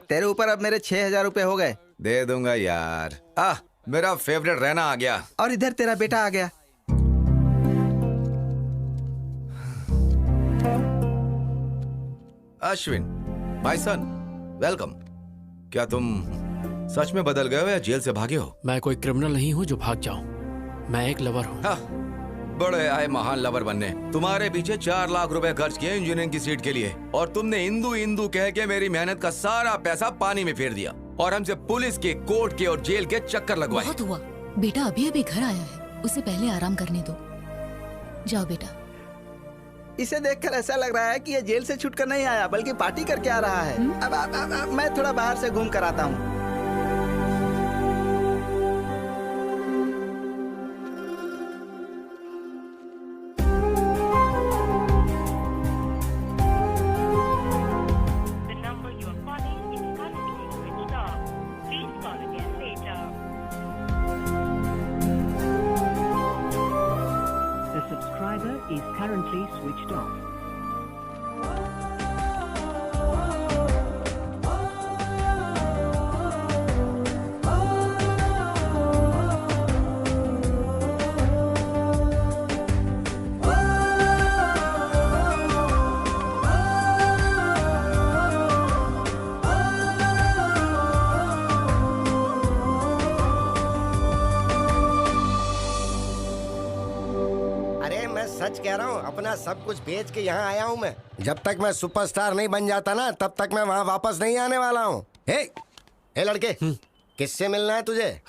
तेरे ऊपर अब मेरे 6,000 रुपए हो गए। दे दूंगा यार। मेरा फेवरेट रहना आ गया। और इधर तेरा बेटा आ गया। Ashwin, my son, welcome. क्या तुम सच में बदल गए हो या जेल से भागे हो? मैं कोई क्रिमिनल नहीं हूँ जो भाग जाऊं। मैं एक लवर हूँ। बड़े आए महान लवर बनने। तुम्हारे पीछे 4 लाख रुपए खर्च किए इंजीनियरिंग की सीट के लिए, और तुमने हिंदू हिंदू कह के मेरी मेहनत का सारा पैसा पानी में फेर दिया, और हमसे पुलिस के, कोर्ट के और जेल के चक्कर लगवाए। बहुत हुआ। बेटा अभी अभी घर आया है, उसे पहले आराम करने दो। जाओ बेटा। इसे देखकर ऐसा लग रहा है कि ये जेल से छूटकर नहीं आया बल्कि पार्टी करके आ रहा है। अब मैं थोड़ा बाहर से घूम कर आता हूँ। Is currently switched off. सच कह रहा हूँ, अपना सब कुछ बेच के यहाँ आया हूँ मैं। जब तक मैं सुपरस्टार नहीं बन जाता ना, तब तक मैं वहाँ वापस नहीं आने वाला हूँ। हे लड़के, किससे मिलना है तुझे?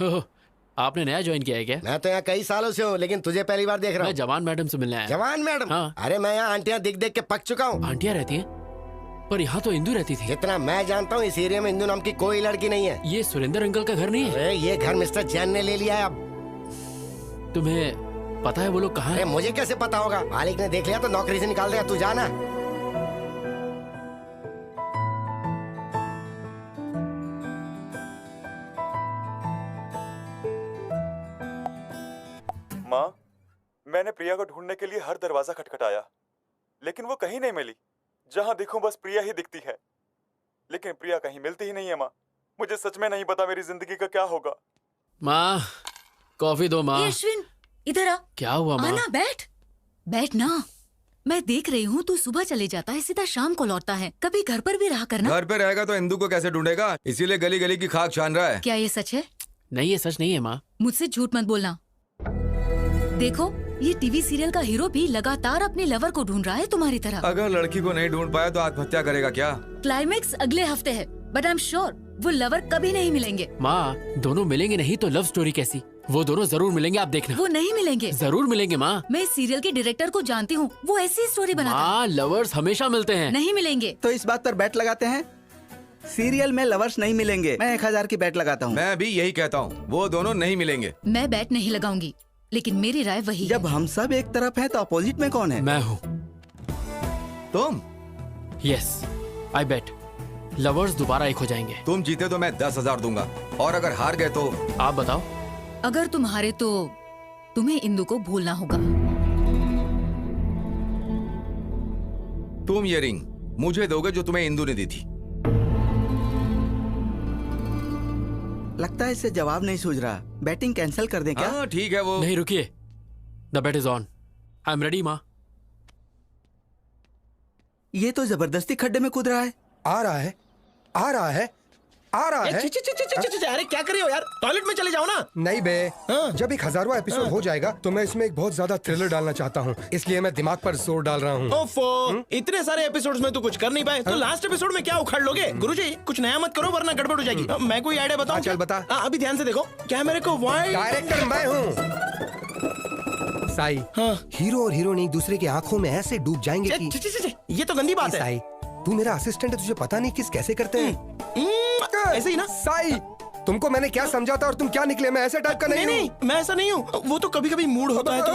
आपने नया ज्वाइन किया है क्या? मैं तो यहाँ कई सालों से हूँ, लेकिन तुझे पहली बार देख रहा हूँ। मैं जवान मैडम से मिलने आया। जवान मैडम? हाँ। अरे मैं यहाँ आंटियाँ दिख देख के पक चुका हूँ। आंटियाँ रहती हैं? पर यहाँ तो इंदू रहती थी। जितना मैं जानता हूँ, इस एरिया में इंदू नाम की कोई लड़की नहीं है। ये सुरेंद्र अंकल का घर नहीं है? ये घर मिस्टर जैन ने ले लिया है अब। तुम्हें पता है वो लोग कहाँ हैं? मुझे कैसे पता होगा? मालिक ने देख लिया तो नौकरी से निकाल देगा। तू जाना। माँ, मैंने प्रिया को ढूंढने के लिए हर दरवाजा खटखटाया, लेकिन वो कहीं नहीं मिली। जहाँ देखूं बस प्रिया ही दिखती है, लेकिन प्रिया कहीं मिलती ही नहीं है। माँ, मुझे सच में नहीं पता मेरी जिंदगी का क्या होगा। माँ, कॉफी दो माँ। अश्विन, इधर आ। क्या हुआ माँ? आना, बैठ ना। मैं देख रही हूँ तू सुबह चले जाता है, सीधा शाम को लौटता है। कभी घर पर भी रहा करना। घर पे रहेगा तो इंदू को कैसे ढूंढेगा? इसीलिए गली गली की खाक छान रहा है। क्या ये सच है? नहीं, ये सच नहीं है माँ। मुझसे झूठ मत बोलना। देखो, ये टीवी सीरियल का हीरो भी लगातार अपने लवर को ढूंढ रहा है तुम्हारी तरह। अगर लड़की को नहीं ढूंढ पाया तो आत्महत्या करेगा क्या? क्लाइमेक्स अगले हफ्ते है, बट आई एम श्योर वो लवर कभी नहीं मिलेंगे। माँ, दोनों मिलेंगे नहीं तो लव स्टोरी कैसी? वो दोनों जरूर मिलेंगे, आप देखना। वो नहीं मिलेंगे। जरूर मिलेंगे माँ। मैं इस सीरियल के डायरेक्टर को जानती हूँ, वो ऐसी स्टोरी बनाता है। माँ, लवर्स हमेशा मिलते हैं। नहीं मिलेंगे। तो इस बात पर बैट लगाते हैं? सीरियल में लवर्स नहीं मिलेंगे। मैं 1000 की बैट लगाता हूँ। मैं भी यही कहता हूँ, वो दोनों नहीं मिलेंगे। मैं बैट नहीं लगाऊंगी, लेकिन मेरी राय वही जब है। हम सब एक तरफ हैं तो अपोजिट में कौन है? मैं हूँ। तुम? यस, आई बेट लवर्स दोबारा एक हो जाएंगे। तुम जीते तो मैं 10,000 दूंगा, और अगर हार गए तो? आप बताओ। अगर तुम हारे तो तुम्हें इंदु को भूलना होगा। तुम ये रिंग मुझे दोगे जो तुम्हें इंदु ने दी थी। लगता है इसे जवाब नहीं सूझ रहा। बैटिंग कैंसिल कर दें क्या? हाँ ठीक है। वो नहीं, रुकिए। The bet is on. I am ready माँ। ये तो जबरदस्ती खड्डे में कूद रहा है। आ रहा है। अरे क्या कर रहे हो यार? टॉयलेट में चले जाओ ना। नहीं बे, जब 1000वां एपिसोड हो जाएगा तो मैं इसमें एक बहुत ज्यादा थ्रिलर डालना चाहता हूँ, इसलिए मैं दिमाग पर जोर डाल रहा हूँ। ओफो, इतने सारे एपिसोड्स में तू कुछ कर नहीं पाए तो लास्ट एपिसोड में क्या उखाड़ लोगे? गुरुजी, कुछ नया मत करो वरना गड़बड़ हो जाएगी। मैं कोई आइडिया बताऊं? चल बता। अभी ध्यान से देखो, कैमरे को वाइड। डायरेक्टर मैं हूँ साई। हीरो और हीरोइन एक दूसरे की आंखों में ऐसे डूब जाएंगे कि ये तो गंदी बात है। साई, तू मेरा असिस्टेंट है, तुझे पता नहीं किस कैसे करते हैं। ऐसे ही ना साई, तुमको मैंने क्या समझाता और तुम क्या निकले? मैं ऐसे टाइप का नहीं नहीं, मैं ऐसा नहीं हूँ। वो तो कभी कभी मूड होता है तो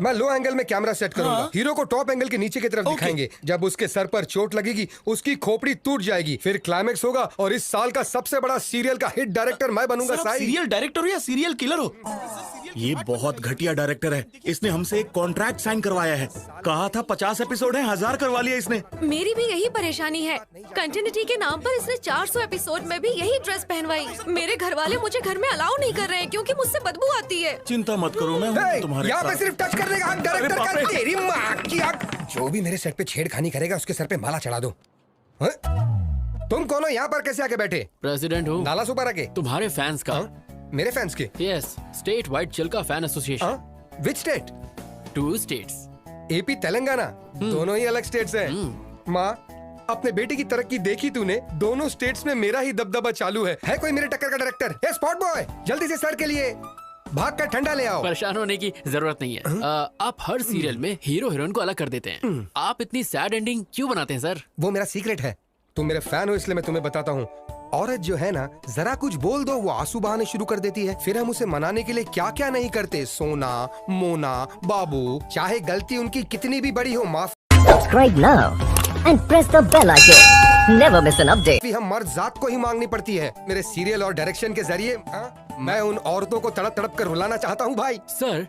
मैं लो एंगल में कैमरा सेट करूंगा। हीरो को टॉप एंगल के नीचे की तरफ दिखाएंगे। जब उसके सर पर चोट लगेगी, उसकी खोपड़ी टूट जाएगी, फिर क्लाइमेक्स होगा और इस साल का सबसे बड़ा सीरियल का हिट डायरेक्टर मैं बनूंगा। साई, सीरियल डायरेक्टर हो या सीरियल किलर हो, ये बहुत घटिया डायरेक्टर है। इसने हमसे एक कॉन्ट्रैक्ट साइन करवाया है। कहा था 50 एपिसोड है, 1000 करवा लिया इसने। मेरी भी यही परेशानी है। कंटिन्यूटी के नाम पर इसने 400 एपिसोड में भी यही ड्रेस पहनवाई। मेरे घर वाले मुझे घर में अलाउ नहीं कर रहे हैं क्योंकि मुझसे बदबू आती है। चिंता मत करो, मैं हूं तुम्हारे यहाँ पे साथ। सिर्फ टच करने का हक डायरेक्टर का। बाप रे। तेरी माँ की आँख। जो भी मेरे सेट पे छेड़खानी करेगा उसके सर पे माला चढ़ा दो। हाँ? तुम कौन हो यहाँ पर, कैसे आके बैठे? प्रेसिडेंट हूँ नाला सुपर आके। तुम्हारे फैंस का। मेरे फैंस के? Yes, state wide Chilka fan association. Which state? 2 states. AP Telangana, दोनों ही अलग स्टेट्स हैं। माँ, अपने बेटे की तरक्की देखी तूने? दोनों स्टेट्स में मेरा ही दबदबा चालू है कोई मेरे टक्कर का डायरेक्टर? ए स्पॉट बॉय, जल्दी से सर के लिए भाग कर ठंडा ले आओ। परेशान होने की जरूरत नहीं है। आप हर सीरियल में हीरो हीरोइन को अलग कर देते हैं। आप इतनी सैड एंडिंग क्यों बनाते हैं सर? वो मेरा सीक्रेट है। तुम मेरे फैन हो इसलिए मैं तुम्हें बताता हूँ। औरत जो है ना, जरा कुछ बोल दो वो आंसू बहाने शुरू कर देती है। फिर हम उसे मनाने के लिए क्या क्या नहीं करते। सोना, मोना, बाबू, चाहे गलती उनकी कितनी भी बड़ी हो, माफ। Subscribe now and press the bell icon. Never miss an update. हम मर्द जात को ही मांगनी पड़ती है। मेरे सीरियल और डायरेक्शन के जरिए मैं उन औरतों को तड़प तड़प कर रुलाना चाहता हूँ भाई। सर,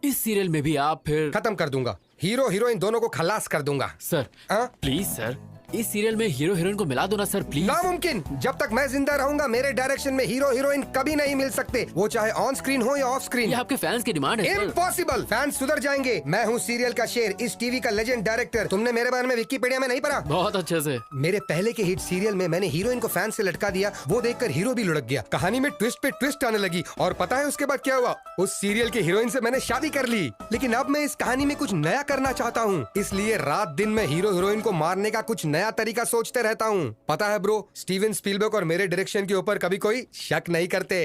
इस सीरियल में भी आप फिर खत्म कर दूंगा। हीरो हीरोइन दोनों को खलास कर दूंगा। सर, प्लीज सर, इस सीरियल में हीरो हीरोइन को मिला दो ना सर, प्लीज। नामुमकिन। जब तक मैं जिंदा रहूंगा मेरे डायरेक्शन में हीरो हीरोइन कभी नहीं मिल सकते, वो चाहे ऑन स्क्रीन हो या ऑफ स्क्रीन। ये आपके फैंस की डिमांड है। इम्पॉसिबल। फैंस सुधर जाएंगे। मैं हूँ सीरियल का शेर, इस टीवी का लेजेंड डायरेक्टर। तुमने मेरे बारे में विकिपीडिया में नहीं पढ़ा? बहुत अच्छे से। मेरे पहले के हिट सीरियल में मैंने हीरोइन को फैन से लटका दिया, वो देखकर हीरो भी लुढ़क गया। कहानी में ट्विस्ट पे ट्विस्ट आने लगी और पता है उसके बाद क्या हुआ? उस सीरियल की हीरोइन से मैंने शादी कर ली। लेकिन अब मैं इस कहानी में कुछ नया करना चाहता हूँ, इसलिए रात दिन में हीरो हीरोइन को मारने का कुछ नया तरीका सोचते रहता हूँ। पता है ब्रो, स्टीवन स्पीलबर्ग और मेरे डायरेक्शन के ऊपर कभी कोई शक नहीं करते।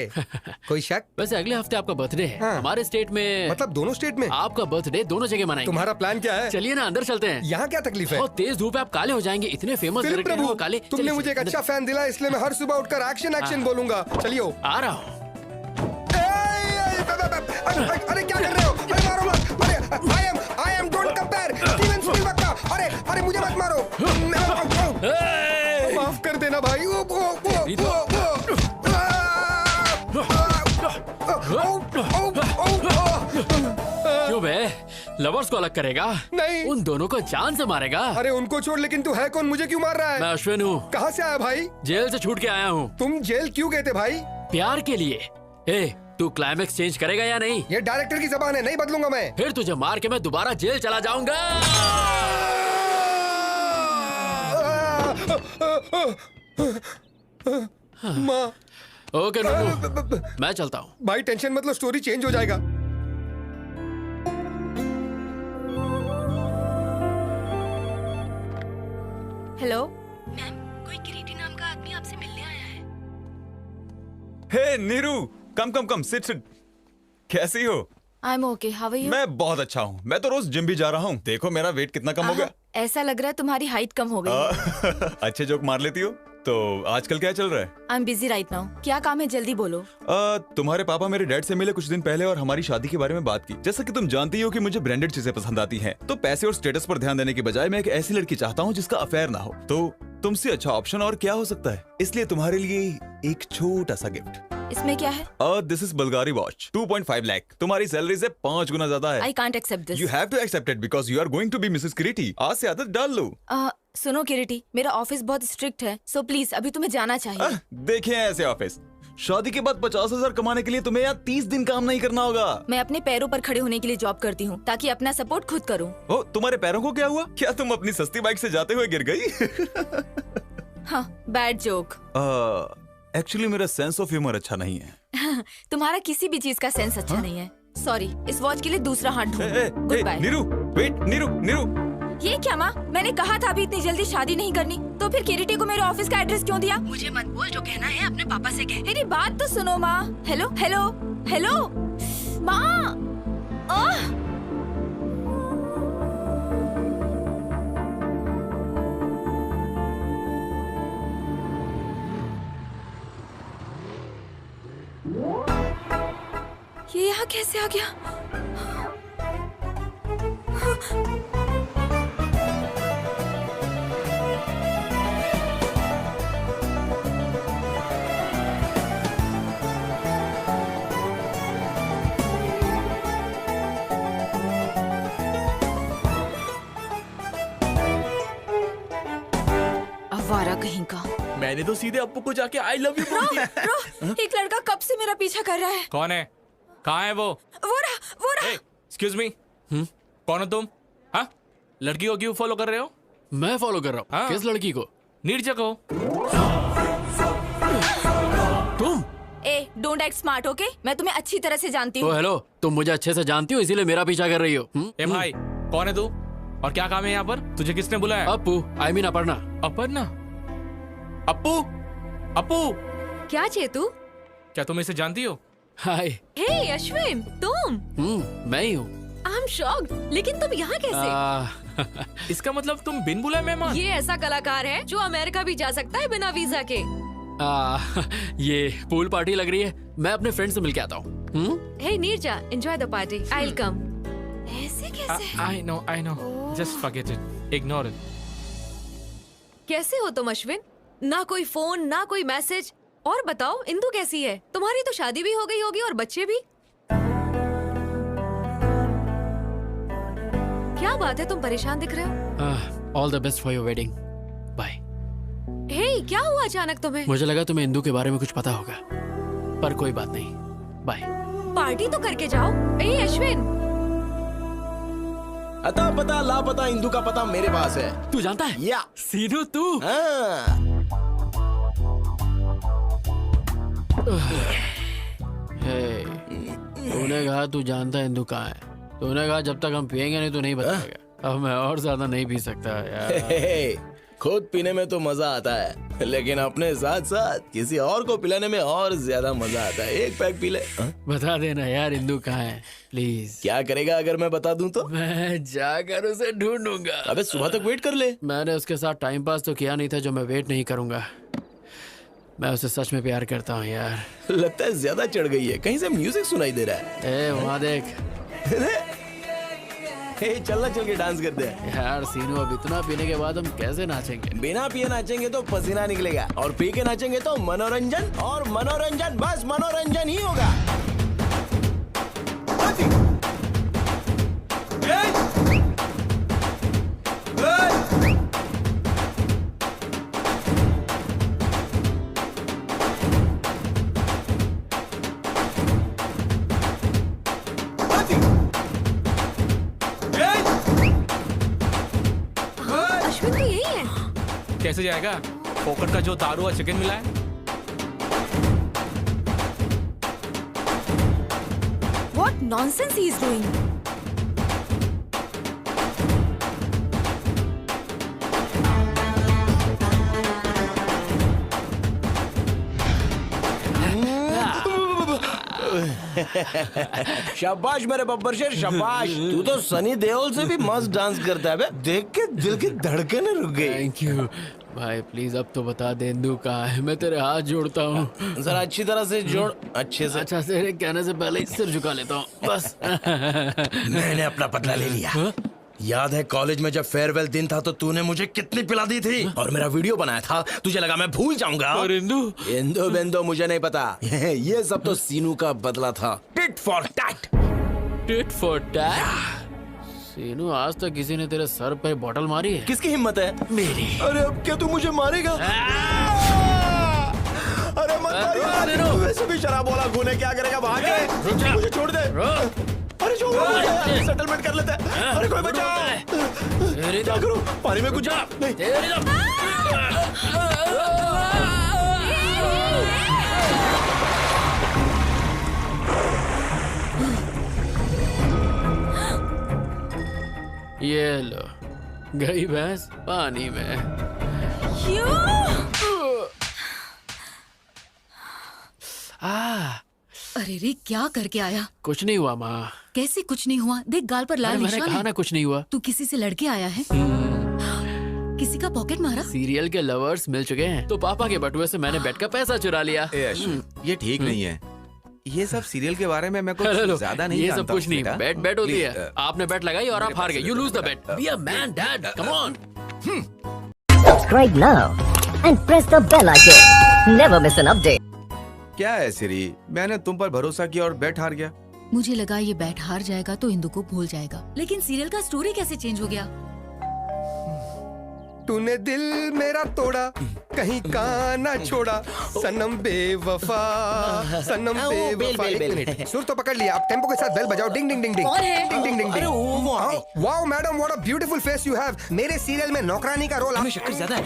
कोई शक? वैसे अगले हफ्ते आपका बर्थडे है। हमारे स्टेट में, मतलब दोनों स्टेट में आपका बर्थडे दोनों जगह मनाएंगे। तुम्हारा प्लान क्या है? चलिए ना अंदर चलते हैं। यहाँ क्या तकलीफ है? बहुत तेज धूप है, आप काले हो जाएंगे। इतने फेमस फिल्म डायरेक्टर हैं वो प्रभु, काले। तुमने मुझे एक अच्छा फैन दिला, इसलिए मैं हर सुबह उठकर एक्शन एक्शन बोलूंगा। चलियो। आ रहा हूँ। अरे क्या कर रहे हो? अरे मारो मत। अरे I am don't compare Steven Spielberg का। अरे मुझे मत मारो। माफ कर देना भाई। क्यों बे? लवर्स को अलग करेगा? नहीं। उन दोनों को जान से मारेगा? अरे उनको छोड़, लेकिन तू है कौन? मुझे क्यों मार रहा है? मैं अश्विन हूँ। कहाँ से आया भाई? जेल से छूट के आया हूँ। तुम जेल क्यों गए थे भाई? प्यार के लिए। ए, तू क्लाइमेक्स चेंज करेगा या नहीं? ये डायरेक्टर की जबान है, नहीं बदलूंगा मैं। फिर तुझे मार के मैं दोबारा जेल चला जाऊंगा। माँ। ओके नन्नू, मैं चलता हूँ। भाई टेंशन मत लो, स्टोरी चेंज हो जाएगा। हेलो मैम, कोई किरीटी नाम का आदमी आपसे मिलने आया है। Hey Neeru, come come come, sit sit. कैसी हो? I am okay, how are you? मैं बहुत अच्छा हूँ। मैं तो रोज जिम भी जा रहा हूँ। देखो मेरा वेट कितना कम हो गया। ऐसा लग रहा है तुम्हारी हाइट कम हो गई। अच्छे जोक मार लेती हो। तो आजकल क्या चल रहा है? I am busy right now. क्या काम है, जल्दी बोलो। तुम्हारे पापा मेरे डैड से मिले कुछ दिन पहले और हमारी शादी के बारे में बात की। जैसा कि तुम जानती हो कि मुझे ब्रांडेड चीजें पसंद आती हैं, तो पैसे और स्टेटस पर ध्यान देने की बजाय मैं एक ऐसी लड़की चाहता हूँ जिसका अफेयर ना हो। तो तुमसे अच्छा ऑप्शन और क्या हो सकता है? इसलिए तुम्हारे लिए एक छोटा सा गिफ्ट। इसमें क्या है? This is Bulgari watch, 2.5 lakh. तुम्हारी सैलरी से 5 गुना ज्यादा है। I can't accept this. You have to accept it because you are going to be Mrs Kiriti. आज से आदत डाल लो। सुनो किरीटी, मेरा ऑफिस बहुत स्ट्रिक्ट है, सो प्लीज अभी तुम्हें जाना चाहिए। देखिए ऐसे ऑफिस। शादी के बाद 50,000 कमाने के लिए तुम्हें यहाँ 30 दिन काम नहीं करना होगा। मैं अपने पैरों पर खड़े होने के लिए जॉब करती हूँ ताकि अपना सपोर्ट खुद करूँ। ओ, तुम्हारे पैरों को क्या हुआ? क्या तुम अपनी सस्ती बाइक से जाते हुए गिर गई? हाँ, बैड जोक। एक्चुअली मेरा सेंस ऑफ ह्यूमर अच्छा नहीं है। तुम्हारा किसी भी चीज का सेंस अच्छा नहीं है। सॉरी, इस वॉच के लिए दूसरा हाथ ढूंढो। Good bye. Neeru, wait, Neeru. ये क्या माँ? मैंने कहा था अभी इतनी जल्दी शादी नहीं करनी, तो फिर किरीटी को मेरे ऑफिस का एड्रेस क्यों दिया? मुझे मत बोल, जो कहना है अपने पापा से कह। मेरी बात तो सुनो माँ। हेलो हेलो हेलो माँ। ये यहाँ कैसे आ गया? आवारा कहीं का। मैंने तो सीधे अप्पू को जाके आई लव यू बोल दिया। एक लड़का कब से मेरा पीछा कर रहा है। कौन है? कहाँ है वो रहा। एक्सक्यूज मी, कौन हो तुम? हाँ, लड़की को क्यों फॉलो कर रहे हो? मैं फॉलो कर रहा हूँ। हाँ? किस लड़की को? नीरजा को। तुम? Don't act smart, okay? मैं तुम्हें अच्छी तरह से जानती हूँ। हेलो, तुम मुझे अच्छे से जानती हो इसीलिए मेरा पीछा कर रही हो। ए भाई, कौन है तू और क्या काम है यहाँ पर? तुझे किसने बुलाया? Appu, I mean Aparna. अपर्णा? अप्पू? अप्पू? क्या चेतू? क्या तुम इसे जानती हो? हाय। हे अश्विन, तुम? मैं ही हूँ। आई एम शॉक्ड, लेकिन तुम यहाँ कैसे? इसका मतलब तुम बिन बुलाए मेहमान? ये ऐसा कलाकार है जो अमेरिका भी जा सकता है बिना वीजा के। ये पूल पार्टी लग रही है, मैं अपने फ्रेंड से मिलके आता हूँ। Hey Neeraja, enjoy the party, I will come. ऐसे कैसे? I know. Just forget it. Ignore it. कैसे हो तुम अश्विन? ना कोई फोन, ना कोई मैसेज। और बताओ, इंदु कैसी है? तुम्हारी तो शादी भी हो गई होगी और बच्चे भी। क्या बात है, तुम परेशान दिख रहे हो। All the best for your wedding. Bye. Hey, क्या हुआ अचानक तुम्हें? मुझे लगा तुम्हें इंदु के बारे में कुछ पता होगा, पर कोई बात नहीं। बाय। पार्टी तो करके जाओ। हे अश्विन। अता पता लापता इंदु का पता मेरे पास है। तू जानता है? या सीनू तू? तूने कहा तू जानता है इंदु कहाँ है। तूने कहा जब तक हम पियेंगे नहीं तो नहीं बताएगा। अब मैं और ज्यादा नहीं पी सकता यार। खुद पीने में तो मजा आता है, लेकिन अपने साथ साथ किसी और को पिलाने में और ज्यादा मजा आता है। एक पैक पी ले। बता देना यार इंदु कहाँ है प्लीज। क्या करेगा अगर मैं बता दूं तो? मैं जाकर उसे ढूंढूंगा। अबे सुबह तक वेट कर ले। मैंने उसके साथ टाइम पास तो किया नहीं था जो मैं वेट नहीं करूंगा। मैं उसे सच में प्यार करता हूँ यार। लगता है ज्यादा चढ़ गई है, कहीं से म्यूजिक सुनाई दे रहा है। वहाँ देख। चलना, चल के डांस करते हैं। यार सीनू, अब इतना पीने के बाद हम कैसे नाचेंगे? बिना पिए नाचेंगे तो पसीना निकलेगा, और पी के नाचेंगे तो मनोरंजन, और मनोरंजन बस मनोरंजन ही होगा। अश्विन तो यही है। कैसे जाएगा? फोकट का जो दारू और चिकन मिला है। What nonsense he is doing? शाबाश मेरे बब्बर शेर, शाबाश। तू तो सनी देओल से भी मस्त डांस करता है बे। देख के दिल की धड़कनें रुक गई। थैंक यू भाई, प्लीज अब तो बता दे इंदु कहाँ है। मैं तेरे हाथ जोड़ता हूँ। जरा अच्छी तरह से जोड़, अच्छे से। अच्छा, तेरे कहने से पहले ही सिर झुका लेता हूँ बस। मैंने अपना बदला ले लिया। याद है कॉलेज में जब फेयरवेल दिन था तो तूने मुझे कितनी पिला दी थी और मेरा वीडियो बनाया था। तुझे लगा मैं भूल जाऊंगा। और इंदु बेंदो मुझे नहीं पता। ये सब तो सीनू का बदला था। Tit for tat. Tit for tat. Seenu, आज तक किसी ने तेरे सर पे बॉटल मारी है? किसकी हिम्मत है? मेरी। अरे अब क्या तू मुझे मारेगा? अरे मत मारियो। वैसे भी शराब वाला खून है, क्या करेगा? भाग के मुझे छोड़ दे। अरे छोड़, सेटलमेंट कर लेते हैं। अरे कोई बचाओ। क्या करूं? पानी में कुछ नहीं। ये लो, गई भैंस पानी में। अरे रे, क्या करके आया? कुछ नहीं हुआ माँ। कैसे कुछ नहीं हुआ? देख, गाल पर लाल मैंने निशान कहा है। ना कुछ नहीं हुआ। तू किसी से लड़के आया है? किसी का पॉकेट मारा? सीरियल के लवर्स मिल चुके हैं तो पापा के बटुए से मैंने बेट का पैसा चुरा लिया। ये ठीक नहीं है। ये सब सीरियल के बारे में मैं कुछ ज्यादा नहीं ये जानता सब कुछ हूँ, नहीं। बेटा। बेट होती है। Please, आपने बेट लगाई और आप हार गए। You lose the bet. Be a man dad, come on. Subscribe now and press the bell icon. Never miss an update. क्या है सिरी, मैंने तुम पर भरोसा किया और बैट हार गया। मुझे लगा ये बैट हार जाएगा तो इंदु को भूल जाएगा, लेकिन सीरियल का स्टोरी कैसे चेंज हो गया? तूने दिल मेरा तोड़ा, कहीं का ना छोड़ा, सनम बेवफा, सनम बेवफा। एक मिनट, सुर तो पकड़ लिया, अब टेम्पो के साथ बेल बजाओ, डिंग डिंग डिंग डिंग। कौन है? डिंग डिंग डिंग अरे वो wow madam, what a beautiful face you have. मेरे सीरियल में नौकरानी का रोल हमें शक्कर ज्यादा है।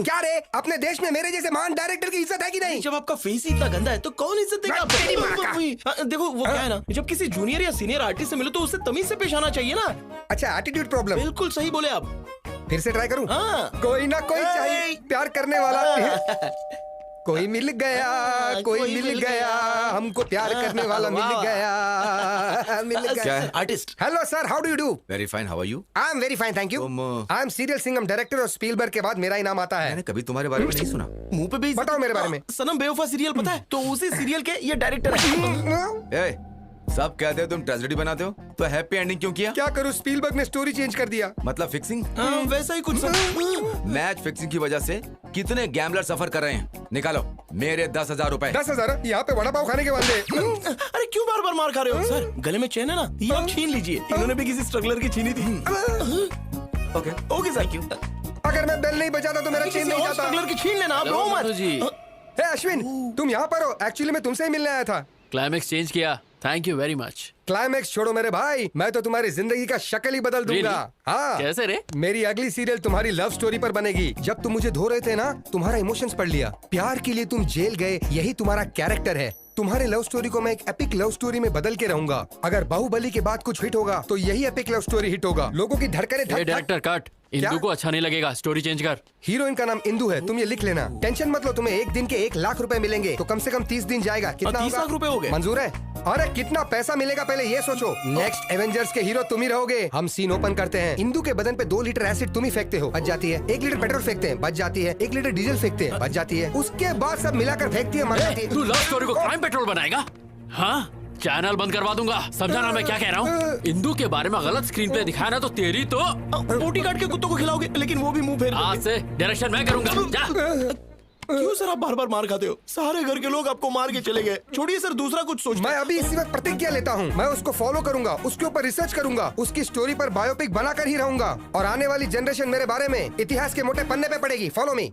क्या रे, अपने देश में मेरे जैसे महान डायरेक्टर की इज्जत है कि नहीं? जब आपका फेस ही इतना गंदा है तो कौन इज्जत देगा तेरी माँ का। आपको? देखो वो क्या है ना, जब किसी जूनियर या सीनियर आर्टिस्ट से मिलो तो उससे तमीज से पेश आना चाहिए ना। अच्छा, एटीट्यूड प्रॉब्लम। बिल्कुल सही बोले आप। फिर से ट्राई करूं? हाँ। कोई ना कोई चाहिए प्यार करने वाला। कोई मिल गया, कोई मिल गया, हमको प्यार करने वाला मिल गया, मिल क्या गया। है? Artist. Hello sir, how do you do? Very fine, how are you? I am very fine, thank you. I am serial Singham director और स्पीलबर्ग के बाद मेरा इनाम आता है। मैंने कभी तुम्हारे बारे में नहीं सुना। मुंह पे भी बताओ मेरे बारे में। सनम बेवफा सीरियल पता है? तो उसी सीरियल के ये डायरेक्टर है। ए, सब कहते हो तुम ट्रेजेडी बनाते हो, तो हैप्पी एंडिंग क्यों किया? क्या करूं, स्पीलबर्ग ने स्टोरी चेंज कर दिया। मतलब फिक्सिंग? वैसा ही कुछ। मैच फिक्सिंग की वजह से कितने गैम्बलर सफर कर रहे हैं? निकालो मेरे 10,000 रुपए। 10,000? यहाँ पे वड़ा पाव खाने के वाले। अरे क्यों बार बार मार खा रहे हो सर? गले में चेन है ना, ये आप छीन लीजिए। इन्होंने भी किसी स्ट्रगलर की छीनी थी। ओके ओके सर, क्यों? अगर मैं बेल नहीं बजाता तो मेरा चेन नहीं जाता। स्ट्रगलर की छीन लेना, आप रो मत। जी, हे अश्विन, तुम यहाँ पर हो? एक्चुअली मैं तुमसे ही मिलने आया था। क्लाइमेक्स चेंज किया, thank you very much. Climax छोड़ो मेरे भाई, मैं तो तुम्हारी जिंदगी का शक्ल ही बदल दूंगा। Really? हाँ। कैसे रे? मेरी अगली सीरियल तुम्हारी लव स्टोरी पर बनेगी। जब तुम मुझे धो रहे थे ना, तुम्हारा इमोशंस पढ़ लिया। प्यार के लिए तुम जेल गए, यही तुम्हारा कैरेक्टर है। तुम्हारे लव स्टोरी को मैं एक एपिक लव स्टोरी में बदल के रहूंगा। अगर बाहुबली के बाद कुछ हिट होगा तो यही एपिक लव स्टोरी हिट होगा। लोगों की धड़कने धक धक। डायरेक्टर कट, इंदू को अच्छा नहीं लगेगा, स्टोरी चेंज कर। हीरोइन का नाम इंदू है, तुम ये लिख लेना। टेंशन मत लो, तुम्हें एक दिन के 1 लाख रुपए मिलेंगे, तो कम से कम 30 दिन जाएगा। कितना 30 लाख रुपए हो गए? मंजूर है? अरे कितना पैसा मिलेगा पहले ये सोचो। नेक्स्ट एवेंजर्स के हीरो तुम ही रहोगे। हम सीन ओपन करते हैं। इंदू के बदन पे 2 लीटर एसिड तुम ही फेंकते हो, बच जाती है। 1 लीटर पेट्रोल फेंकते हैं, बच जाती है। 1 लीटर डीजल फेंकते हैं, बच जाती है। उसके बाद सब मिलाकर फेंकती है, मर जाती है। तू लव स्टोरी को क्राइम पेट्रोल बनाएगा? हाँ, चैनल बंद करवा दूंगा। समझा ना मैं क्या कह रहा हूँ? इंदू के बारे में गलत स्क्रीन प्ले दिखाया ना तो तेरी तो बोटी काट के कुत्तों को खिलाओगे, लेकिन वो भी मुंह फेर आज से डायरेक्शन मैं करूंगा। जा। क्यों सर आप बार बार मार खाते हो? सारे घर के लोग आपको मार के चले गए। छोड़िए सर, दूसरा कुछ सोचिए। मैं अभी इसी वक्त प्रतिज्ञा लेता हूँ, मैं उसको फॉलो करूंगा, उसके ऊपर रिसर्च करूंगा, उसकी स्टोरी पर बायोपिक बनाकर ही रहूंगा, और आने वाली जनरेशन मेरे बारे में इतिहास के मोटे पन्ने पे पड़ेगी। Follow me.